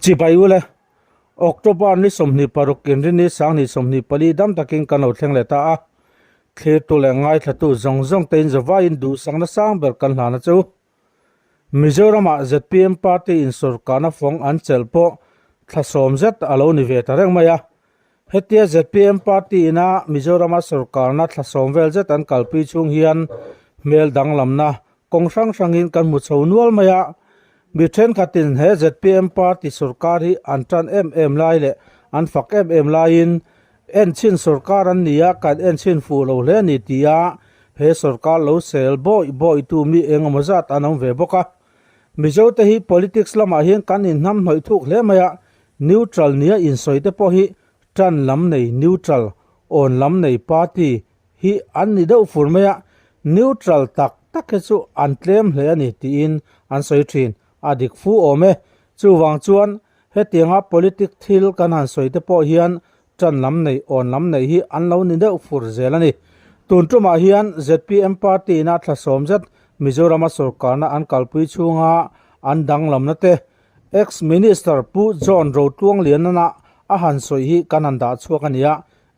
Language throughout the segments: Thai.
chỉ bay ule October ni somni parokin rin ni sang ni somni pali dam takin kanau thleng le ta a khe tu le ngai thatu zong zong tein zawa in du sang na sang ber kan hlana chu Mizoram a ZPM party in sorkana phong an chelpo thlasom zet alo ni ve ta reng maya hetia ZPM party ina Mizoram a sorkarna thlasom vel zet an kalpi chung hian mel dang lamna kongsang sangin kan mu chhonual maya Bithen khatin he ZPM party sarkar hi antran lai le an fak lai in en chin sarkar an nia kan en chin fu lo le ni tia he sarkar lo sel boy tu mi engamaza tanam ve boka mizo te hi politics lama hian kan in nam noi thuk le maya neutral nia in soite po hi tran lam nei neutral on lam nei party hi an ni deuh fur maya neutral tak he chu an tlem hle ani ti in an soi thin adik fu ome chu wang chuan he tianga politic thil kan han soite po hian tran lam nei on lam nei hi an lo ni deuh fur zelani tuntuma hian ZPM party na thlasom zet Mizoram sarkarna an kalpui chunga an dang lamna te ex minister pu John Rotluang lianana a han soi hi kananda chuakania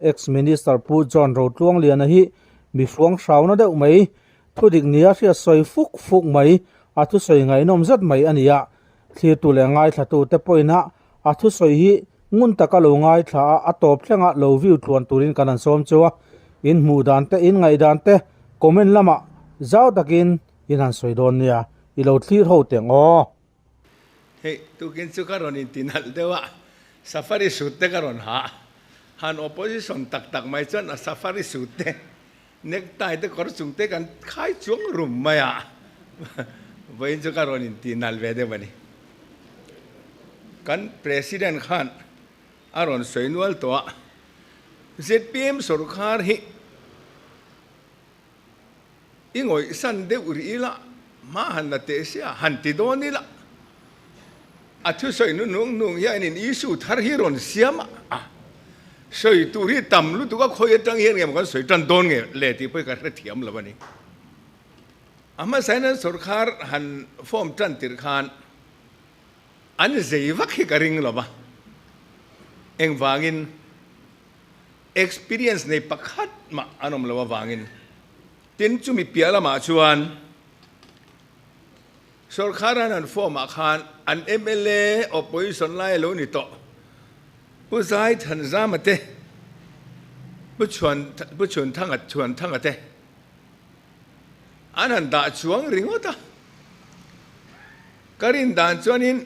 ex minister pu John Rotluang liana hi mi hruang hrauna deuh mai thudik nia ria soi fuk mai athu soi ngai nom zat mai ania thlir tu le ngai thatu te poina athu soi hi ngun taka lo ngai thla a top thlenga lo view tluan turin kanan som chuwa in mu dan te in ngai dan te comment lama zau takin in han soi don nia I lo thlir ho teng o hey tu kin chu karon in tinal dewa safari shoot te karon ha han opposition tak mai chon a safari shoot te necktie te kor chung te kan khai chung rum maya Wain chu karon in tinal ve de bani kan president khan aron soinual to ZPM sarkar hi ingoi san de urila ma han na te sia han ti doni la athu soi nu nung ya in issue thar hi ron siama soi tu ri tam lu tu ka khoi tang yen ngem kan soi tan don nge le ti poi ka ra thiam la bani ama saina sarkar han form tan tir khan an zeivak hi karing lo ba eng wangin experience nei pakhat ma anom lo wangin tin chu mi piala ma chuan sarkaran an form khan an MLA opposition lai lo ni to uzai than zamate bu chuan thang ate anan da chuang ringota karin dan chuanin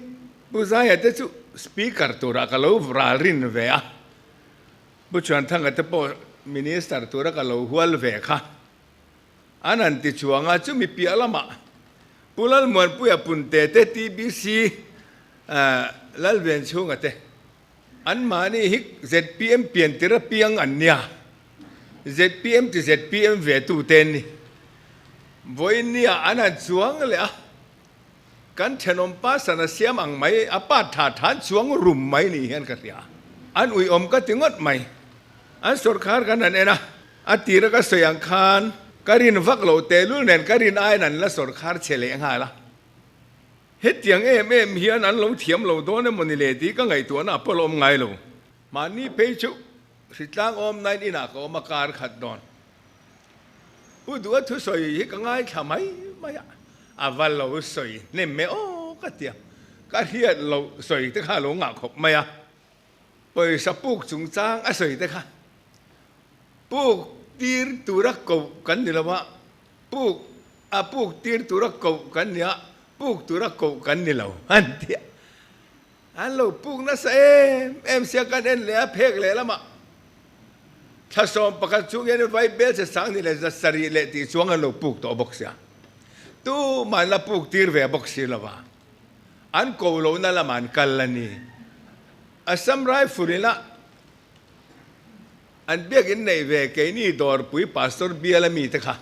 uzai ate chu speaker tura ka lo vral ve a bu chuan thang ate po minister tura ka lo hual ve kha anan ti chuanga chu mi pialama pulal mon puya punte te TBC lalven chunga te an mani hik ZPM pian tira piang anya ZPM ti ZPM ve tu ten ni voinia anan chuang le a kan thenom pa sana siam ang mai apa than chuang rum mai ni hian ka ria an ui om ka tingot mai an sarkar kan an ena atira ka soyang khan karin vak lo telul nen karin ai nan la sarkar chele nga la het tiang em hian an lo thiam lo don moni le ti ka ngai tu na polom ngai lo mani pe chu ritlang om nine ina ko makar khat don u du thu soi hi ka ngai thamai maya aval lo soi ne me o ka tia ka hiat lo soi te kha lo nga khop maya poi sapuk chung chang a soi te kha puk tir turak ko kan ni lawa puk tir turak ko kan nia puk turak ko kan ni law an tia an lo puk na sa em sia kan en le phek le lama tha som pakat chu yen vai bel se sang ni le za sari le ti chuang an lo puk to box ya tu man la puk tir ve box si lawa an ko lo na la man kal la ni asam rai furila an biagin nei ve ke ni dor pui pastor biala mi te kha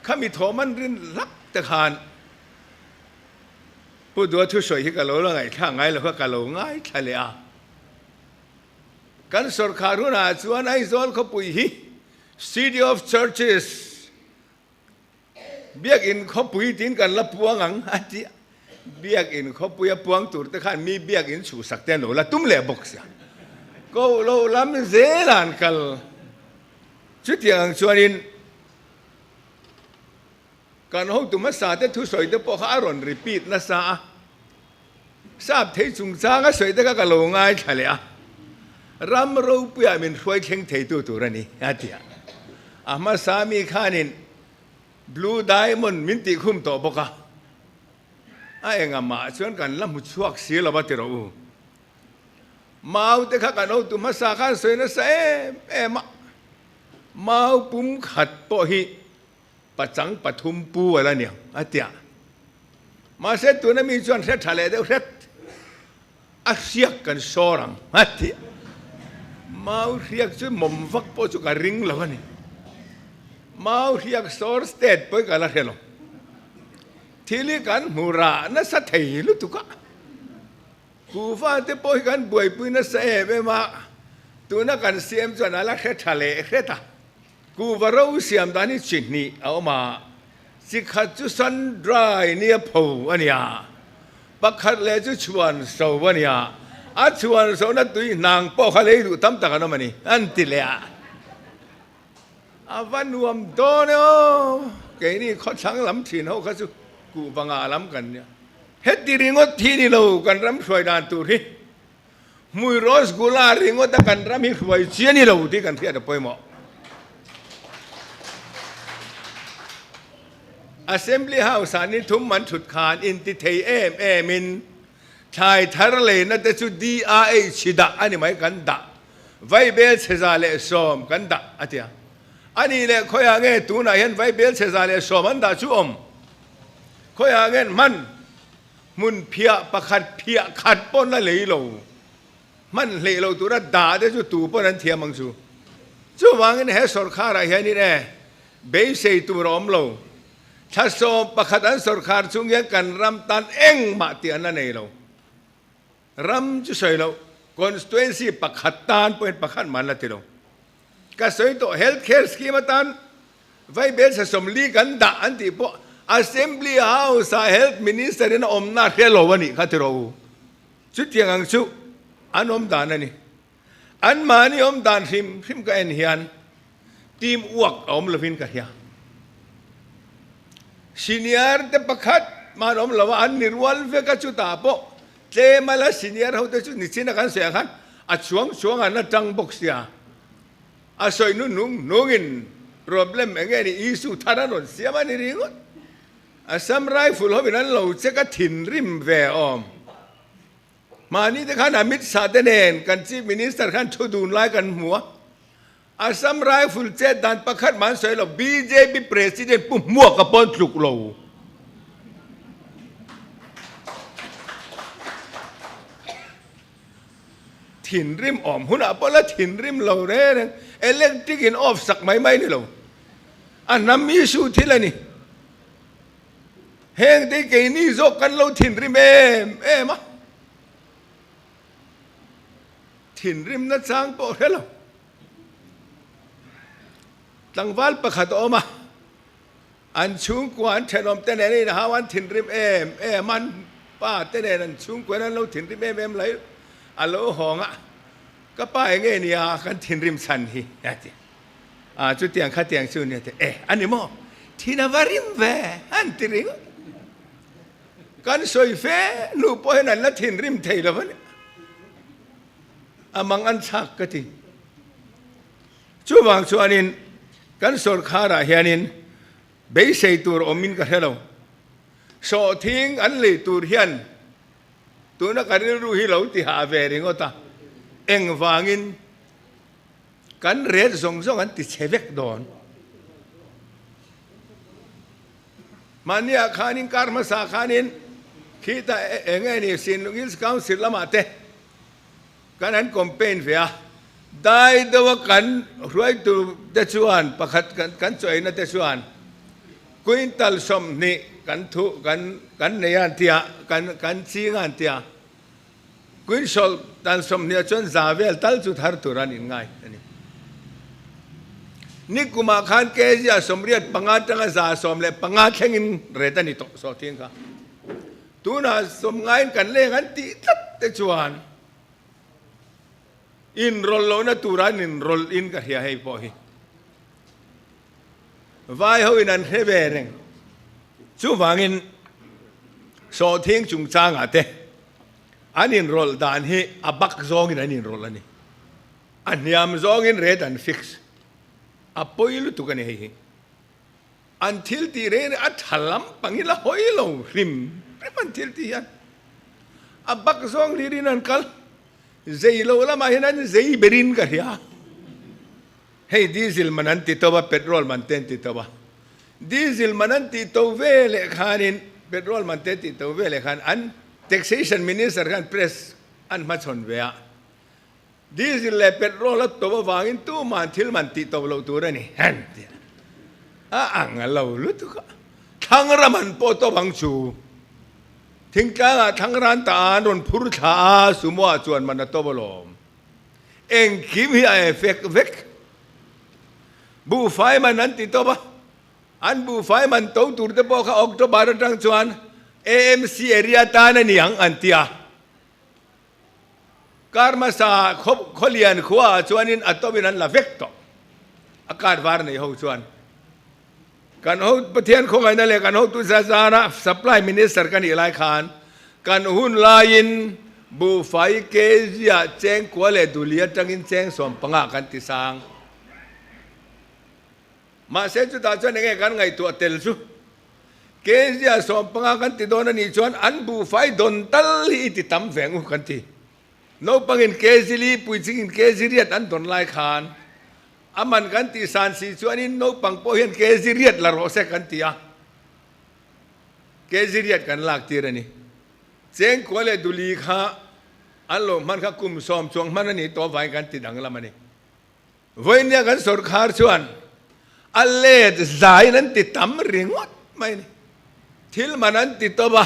khami thoman rin lak te khan pu do thu soi hi ka lo la ngai tha ngai lo ka lo ngai thale a kan sarkaru na chuan ai zol kho pui hi city of churches biagin kho pui tin kan la puang ang ati เบียกอินเขาปุยปวงตุรตะขันมีเบียกอินสู่สักเตนโหละตุ้มเล่บกเสียก็เราล้ำเซลานกัลชุดอย่างชวนินการห้องตุมัสสาเตทุสอยเตปอข้ารอนรีพีทนะซาทราบเทจุงซางก็สวยแต่ก็โลง่ายทะเลอะรำรูปยามินช่วยเข่งเทตัวตัวนี้อาทิตย์อามาสามีข้านินบลูไดมอนด์มินติคุมตัวปกะไอ้เงามาชวนกันล้ำมุชวกเสียละบัติเรามาเอาแต่ข้ากันเอาตุมัสสาข้าสวยนะเซ่มาเอาปุ่มขัดปอฮีปัจจังปัทุมปูอะไรเนี่ยอาทิตย์มาเสร็จตัวนั้นมีชวนเสร็จทะเลเดียวเสร็จอาเซียกันโซรังอาทิตย์มาเรียกชื่อหม่อมฟักโปจุการิงแล้วนี่มาเรียกโซร์สเตทไปกันละเรื่องที่ลีกันมูรานั่นสัตย์ที่ลุตุกะกูฟ้าเตปอยกันบวยปุยนั่นเสพมาตัวนักการเสียมจวนอะไรแค่ทะเลแค่ตากูว่าเราเสียมตอนนี้จิตนี้เอามาสิขัดจุสันดรายเนี่ยผูอันเนี้ยปักขัดเลยจุชวนสาวอันเนี้ยอาชวนสาวนั่นตุยนางปอกเขาเลยดูตั้มตะกันมันนี่อันติเลยอาวันรวมโตเนาะแกนี่เขาช่างล้ำถิ่นเขาสุกูบังอาล้ำกันเนี่ยเฮ็ดที่ริงดที่นี่เรากันรำช่วยดานตุรีมุยโรสกุลาริงดตะกันรำให้ช่วยเชียนี่เราที่กันเทียดไปหมดAssembly House อันนี้ทุ่มมันฉุดขานอินติเทมินชายทะเลนั่นแต่ชุด DRA ชิดะอันนี้หมายกันดะไวเบลเซซาเลสอมกันดะอันนี้อันนี้เลยคอยหาเงินตัวไหนเห็นไวเบลเซซาเลสอมมันดะชูอมคอยหาเงินมันมุนเพียประคัดเพียขัดป้นละเลยโลมันเลยโลตัวนั้นด่าได้ชุดตัวป้นนั้นเทียมังชูชูวางเงินให้สรคาอะไรเห็นนี่แน่เบสเซตัวร้อมโลถ้าสอบประคัดอันสรคาชุ่งยังกันรำตันเองมาเตียนนั่นเองเรารำจะใส่เราconstituency ประคัดตานเป็นประคัดมันละทีเราก็ใส่ตัว healthcare scheme ตันไว้เบสสมลีกันด่าอันที่พอ assembly house health minister นั่นอมนาเทโลวันนี้ข้าที่เราชุดยังอังชุอันอมดานนี่อันมานี่อมดานริมก็เอ็นเฮียนทีมอ้วกอมละฟินกันเฮียsenior แต่ประคัดมาอมละว่าอันนิรวัลเฟกัชุตาปะเจมาละ senior เขาแต่ชุดนิสินักันเสียกันอัดช่วงอันนั้นจังบกเสียอาศัยนุ่งproblem เงี้ยนี่อิสุธารานนเสียมันนี่ริงอาซัมไรฟุลเขาเป็นนั้นเราจะก็ถิ่นริมแวออมมานี่แต่ขันอามิตรสาเตเนนกันชีมินิสเตอร์ขันชุดูนไล่กันหัวอาซัมไรฟุลเจดันประคัดมันสวยเรา BJP president ปุ่มมั่วกับปนถูกเราถิ่นริมออมหุ่นอ่ะพอละถิ่นริมเราเนี่ยเอเล็กทริกอินออฟสักไหมนี่เราอันนั้นมีสูตรที่ละนี่เฮงที่เกี่ยนี่โจกันเราถิ่นริมมะถิ่นริมนั่นสร้างโปรเทเราตั้งวัลประคัดออกมาอันชุ่งกวนเชนอมเตเนนี่นะฮะวันถิ่นริมมันป้าเตเนนั่นชุ่งกวนนั้นเราถิ่นริมไหลอัลโลหองอ่ะก็ป้าเงี้ยนี่กันถิ่นริมสันฮีจุดเตียงข้าเตียงซูเนี่ยอันนี้มั้งที่นาวาริมเวอันที่ริงกันสวยเฟ่นูปอยนั่นละถิ่นริมเทยละวันอามังอันชักกะทีช่วงช่วงนี้กันสดขาระเฮียนินเบสเซตูร์อมินกันเราโซทิ้งอันเลยตูร์เฮียนตัวนักการรู้ฮิเราที่หาเวริงก็ตาเอ็งวางินกันเรียนส่งอันติเชเวกโดนมันเนี่ยขานินการมาสาขานินคิดแต่เองไงนี่สินกิลส์คาวสิลละมาเตกันนั้นคอมเพนเฟียได้ตัวกันรวยตัวเตชวนประคัดกันช่วยนั่นเตชวนควินตัลสมนี่กันทุกันเนียนเตียกันซีงานเตียควินชอลตัลสมเนี่ยจนซาเวลตัลจุดหาร์ตุรันอินไงนี่กุมาขันเกจิอาสมเรียดปังอาจังซาสมเลยปังอาแข่งอินเรตันนี่โตสอทิ้งค่ะต ตูน่าสมงานกันเล่กันตีตัดแต่ชวนอินรอลโลนะตูรานินรอลอินก็เฮียให้พอฮีวายเขาอินันเฮเบเรงชูฟังอินโซเทียงจุงจางอาเตอันอินรอลดานฮีอับักซองอินอันอินรอลนี่อันยามซองอินเรดันฟิกซ์อัปโปยลุตุกันเฮฮีอันทิลตีเรนอัดฮัลลัมปังอิละหอยลงริมเป็นทิลตียันอับักซองลีรินันคัลเจโลละมาเห็นนั้นเจเบรินกันเฮียให้ดีเซลมันอันติดตัวเปโตรมันเต็นติดตัวดีเซลมันอันติดตัวเวลคานินเปโตรมันเต็นติดตัวเวลคานอัน taxation minister กัน press อันมาชนเวียดีเซลและเปโตรแล้วตัววางอินตู้มันทิลมันติดตัวเราตัวนี่ฮันติอ่างเราลุตุกทั้งระมันโปโตบังชูทิ้งกลางทั้งร้านตาโดนพูดชาสุมัวจวนมันตัวบลมเองคิมฮีไอเฟกเวกบูไฟมันนั้นติดตัวปะอันบูไฟมันโตตุรตบอกเขาออกตัวบาร์ดังจวน AMC area ตาเนียงอันเตียการมาสาขเลียนขวาจวนินอัตโตบินันละเวกโตอากาศวาร์ในห้องจวนกันเขาประเทศของไอ้นั่นเลยกันเขาตุสาสานะ supply minister กันอีกหลายคันกันหุ่นลายินบูไฟเกจิอาแจ้งกัวเลดุเลียจังอินแจ้งสมปังกันติสังมาเสจุดาจวนยังไงกันไงตัวเตลซูเกจิอาสมปังกันติโดนนี่จวนอันบูไฟโดนตัลลีติตำแฝงกันติโนปังอินเกจิลีปุยจิงอินเกจิเรียดอันโดนหลายคันอามันกันติสานสีชวนินโนปังโปเห็นเกจิเรียดละโรเซกันติอะเกจิเรียดกันลากตีระนี่เจงกัวเลดุลีข้าอันโลมันข้ากุมซ้อมช่วงมันนี่ตัวไฟกันติดังละมันนี่วันนี้กันสุรคาร์ชวนอัลเลดใจนั้นติดตำริงวัดไม่นี่ทิลมันนั้นติดตัวบ้า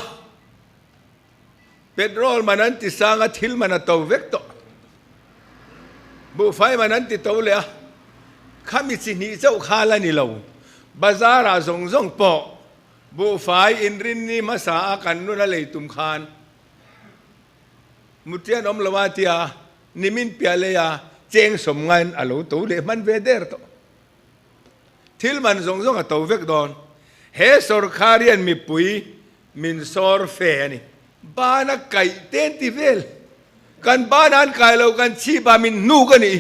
เปโตรมันนั้นติดสร้างทิลมันนั้นตัวเวกโตบุไฟมันนั้นติดตัวเลยข้ามีสิ่งนี้เจ้าข้าละนี่เราบาซาราส่งปอบูไฟอินรินนี่มาสากันนู่นเลยตุมคานมุตยานอมลวาติยานิมินเปียเลยาเจงสมงานอโลตัวเลยมันเวเดอร์โตทิลมันส่งกับตัวเวกดอนเฮสอร์คารียนมีปุยมินซอร์เฟนี่บ้านไก่เต้นติเวลกันบ้านนั้นไก่เรากันชีบามินนูกันนี่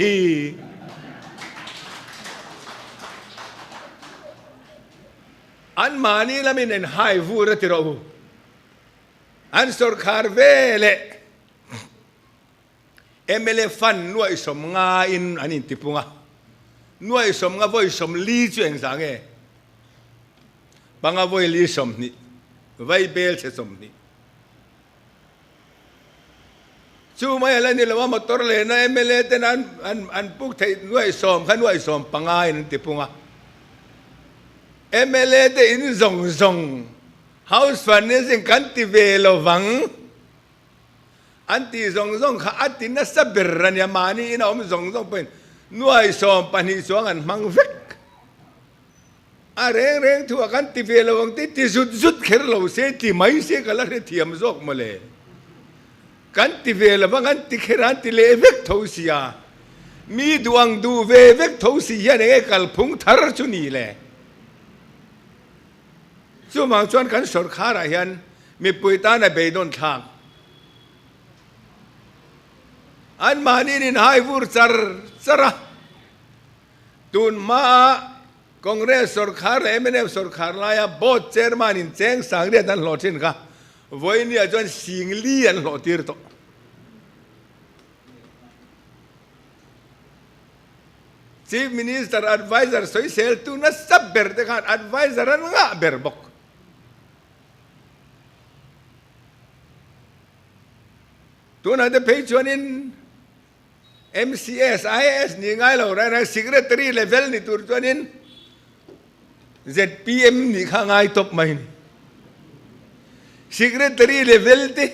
อันมานี่ละมินเอ็นไฮฟูรติโรอันสอร์คาร์เวลMLA ฟันนวยสมงาอินอันนี้ติปุงะนวยสมงาโวยสมลีจวงสังเกบังอาโวยลีสมนี่ไวเบลเสสมนี่ชูไม่อะไรนี่ละว่ามอตอร์เลยนะ MLA แต่นั้นอันพวกไทยนวยสมขันนวยสมปังไงนั่นติปุงะ MLA แต่อินซง House Financing กันติเวลวังอันที่ส่งข้าอันที่นัสเบรนยามานี่อินเอามส่งเป็นนวยสอมปนิสวงอันมังเวกเร่งทั่วกันที่เวลวังที่สุดเขรเราเสียที่ไม่เสียกันละเทียมซอกมาเลยกันที่เวลวังอันที่เขรันที่เลเวกทศยามีดวงดูเวกทศยาเนี่ยกัลพุงทาร์ชุนีเลยช่วงบางช่วงกันสอดขาระยันมีปุยตาในเบดอนทางอันมานี่นินไฮฟูร์ซาระตุนมาคอนเกรสสุรคาร์เอ็มเอ็นเอฟสุรคาร์ลายบอดเชอร์มานินเจงสังเรียนหลอดชินค่ะวันนี้อาจารย์สิงลีอันหลอดทีร์โต Chief Minister Advisor สวยเซลตุนสับเบิร์ดกัน Advisor อันง่าเบิร์บกตัวนั้นจะไปชวนินMCS IS นี่ไงเราได้นะ Secretary Level นี่ตัวชวนิน ZPM นี่ข้างไงตบไหม Secretary Level ที่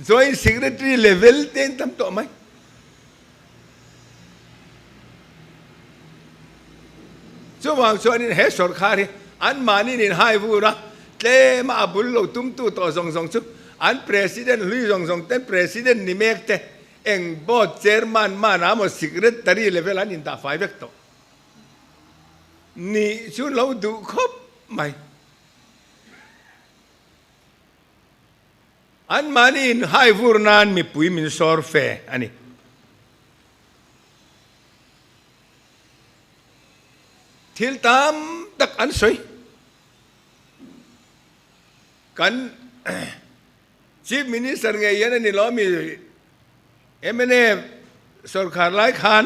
Joint Secretary Level ที่ทำตบไหมช่วงชวนินเฮสอร์คารีอันมานี่นินไฮฟูนะเจ้มาบุลโลตุ้มตู้ต่อส่งชุบ อัน president ลุยส่งเต้น president นี่เมกเตเองบอสเจอร์มันมานาโม secretary level อันนี้ตาไฟเวกโตนี่ชุนเราดูครบไหมอันมานี่ให้ฟูรนานมีปุยมินสอร์เฟอันนี้ทิลตามตักอันสวยกันชีฟมินิสเตอร์ไงยันนี่ล้อมีสรการไล่ขาน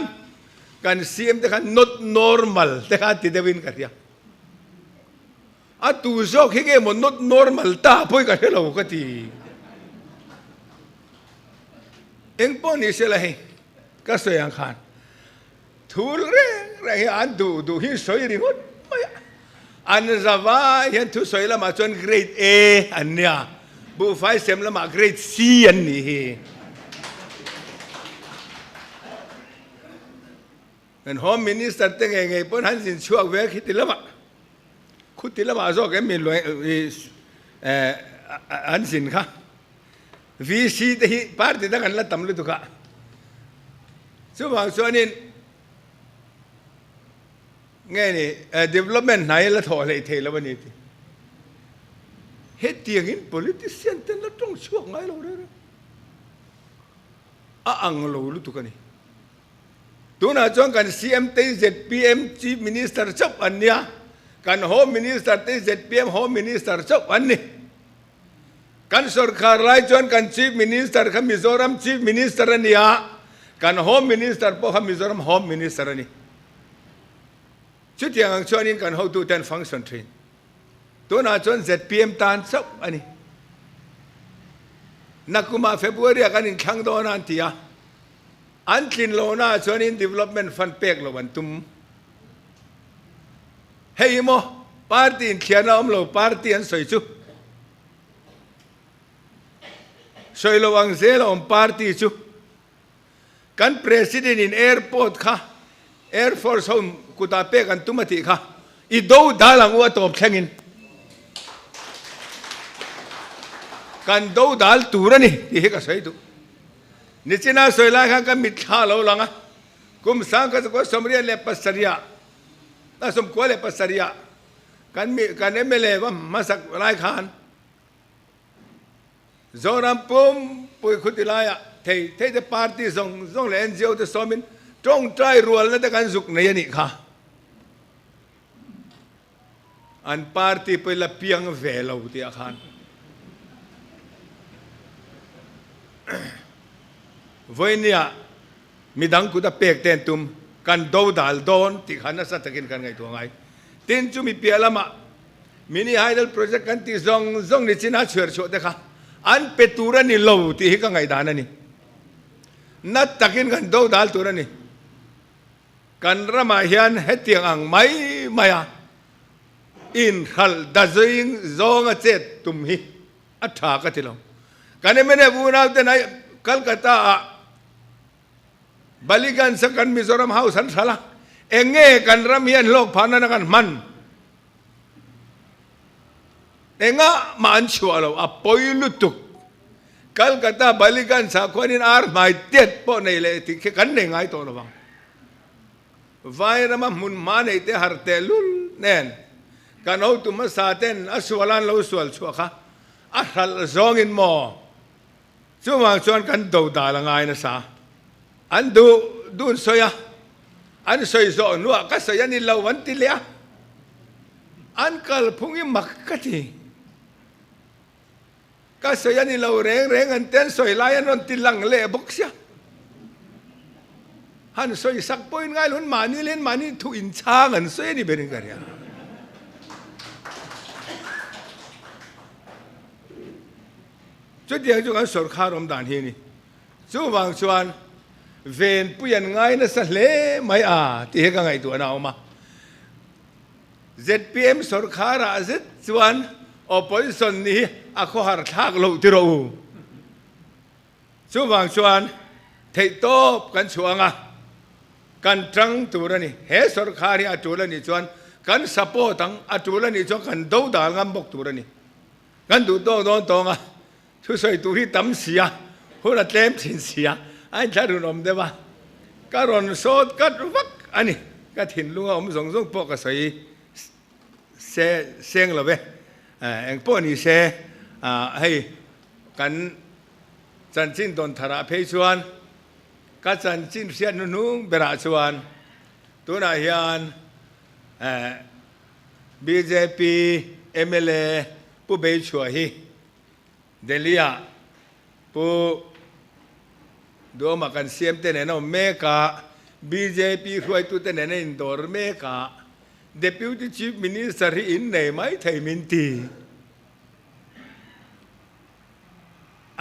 กันซีเอ็มแต่กัน not normal แต่กันติดเดวินกันยังอ่ะตูโซกเฮมัน not normal ตาพูดกันเราก็ทีเอ็งป้อนนี่เสียเลยก็สวยอังคารทูลเรื่องอันดูหินสวยริงดไม่อันจะว่าเห็นทุสวยละมาจนเกรดเออันเนี้ยบูไฟเซมละมาเกรดซีอันนี้เงินโฮมมินิสเตอร์ตั้งไงป้อนหันสินช่วงเวคิดละมาคุติละมาโซกมีรวยอันสินค่ะวีซีที่พาร์ตี้ตั้งกันละตำลุตุกะส่วนส่วนนี้ไงนี่development ไหนละถอเลยเทละวันนี้เฮ็ดเตียงอิน politician แต่ละต้องช่วงไงเราเด้ออังเราลุตุกันนี่ตัวน่าจ้องกัน CM ที่ ZPM Chief Minister จบอันเนี้ยกัน Home Minister ที่ ZPM Home Minister จบอันนี้กันสรการไล่จนกัน Chief Minister ขมิโซรัม Chief Minister อันเนี้ยกัน Home Minister พวกขมิโซรัม Home Minister อันนี้ชุดอย่างช่วงนี้กัน how to then function train ตัวน่าจน ZPM ตานจบอันนี้นักกุมาเฟบรุยกันอินขังโดนันทีอ่ะอันกินโลน่าชวนอิน development fund เปกโลวันตุมเฮ้ยโมปาร์ตี้อินเขียนเอาโลปาร์ตี้อันสวยจุสวยโลวังเซลอมปาร์ตี้จุกัน president in airport ค่ะ air force เขากุตาเปกันตุมาติค่ะอีดูดาลังวัวตบแข่งอินกันดูดาลตูระนี่ที่เฮก็สวยดูนิชนาสวยละค่ะกันมิดข้าเราลังอ่ะกุมสังกัสกุสมเรียนเลปัสริยะน่าสมควรเลปัสริยะกันมีกันเอเมเลว่ามาสักไล่ขานจอรัมปุ่มปุยขุติลายะเทจะปาร์ตี้ส่งเลนเจียวจะสมินตรงใจรัวแล้วแต่กันสุกในนี่ค่ะอันปาร์ตี้ไปละเพียงเวลาที่อาคารวันนี้มีดังกุฎเปกเต็นตุมกันดูดาลโดนที่ขันนัสตะกินกันไงตัวไงเต็นจุมีเปียละมามินิไฮเดลโปรเจกต์กันที่ส่งนิชินาเชื่อโชดเด็กค่ะอันเป็ดตัวนี่โลที่ฮิกังไงดานันนี่นัดตะกินกันดูดาลตัวนี่กันระมาเฮียนเฮตียงอังไม่อะอินขัลดัซยิงซองเจ็ดตุมฮีอัฐากติลงกันไม่ได้พูดเอาแต่ไหนคัลกัตตาบาลิกันสักกันมิโซรัมเฮาสันสละเองเงกันรำเฮียนโลกพานันกันมันเองะมันชัวร์เราอปอยลุตุกคัลกัตตาบาลิกันสักคนนี้อาร์ไม่เด็ดปนในเลยที่กันเองไงตัวเราบ้างวายรำมุนมาในเตหาร์เตลุลเน่นกันเอาตุมาสาเตนอสวลันเราสวลชัวค่ะอัลซองอินโมช่วงชวนกันดูดาลังไงนะสาอันดูนสอยอันสอยโซนัวก็สอยนี่เราวันที่เลี้ยอันกัลพุ่งยิ่งมักกะทีก็สอยนี่เราเร่งอันเต้นสอยลายอันวันที่หลังเล่บุกเสียฮันสอยสักปอยง่ายล้วนมานี่เล่นมานี่ถูกอินช่างอันสอยนี่เป็นยังไงเนี่ยจุดเดียวจุดกันสดคารมด่านที่นี่ช่วงชวนเวนปุยันง่ายนะสัเลไม่ที่เหตุไงตัวน่าออกมา ZPM สดคาราเซชวน opposition นี่อาขหาร์ทักเราที่เราช่วงชวนเทโต้กันช่วงกันจังตัวนี่เฮสดคารีอาตัวนี่ชวนกันสปอร์ตังอาตัวนี่ชวนกันดูดาลงบกตัวนี่กันดูโตโดนโต ทุสอยตุที่ตั้มเสียหัวละเต็มสินเสียไอ้ชาดุนอมเดว่าการอนโซดกัดวักอันนี้ก็ถิ่นลุงอมส่งปกสอยเสียงละเว้เองพวกนี้เสให้กันจันจินตนธาราเพชวนก็จันจินเสียนนุ่งเบราชวนตัวนายานBJP MLA ผู้เบชัวฮีเดลียผู้ดูมากันเสียมเตนเนอเมกา BJP คุยตุเตนเนอินดอร์เมกา Deputy Chief Minister อินเนไม่ไทยมินตี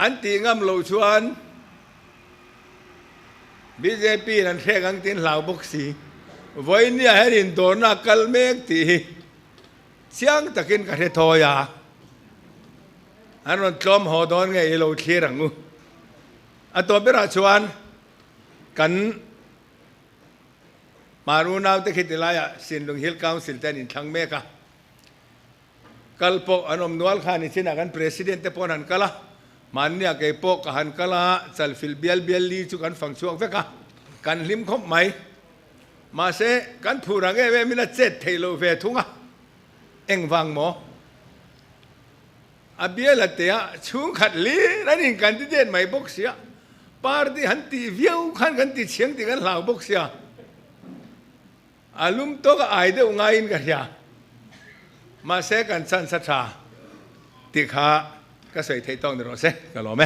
อันตีงามโลชวน BJP นั่นแค่กังตินเหล่าบกสีวันนี้เห็นโดนนักการเมืองตีเสียงตะกินกระเททอยาอันนั้นกลมหัวโดนไงเราเชื่อรังงูอันตัวเป็นราชวันกันมารูนาวตะคิดลายสินลงฮิลคาวสิลเตนินทั้งเมกะกัลปกอันอมนวลขานิชินากันประธานเตปอนันกัละมันเนี่ยเก็บปกหันกัละจัลฟิลเบียลลีจุกันฟังช่วงเฟกะกันลิมคบไหมมาเสกันผู้รังเวมินาเจ็ดเทโลเวทุงะเอ็งฟังหมออาเบียละเตียช่วงขัดลีนั่นเองกันที่เด่นไม่บกเสียปาร์ตี้หันตีเวียวขันกันตีเชียงตีกันเหล่าบกเสียอาลุมโตก็ไอเดียวง่ายกันยามาเสกันสันสัทธาติขาก็ใส่ไทยต้องเดี๋ยวเราเสกันหรอไหม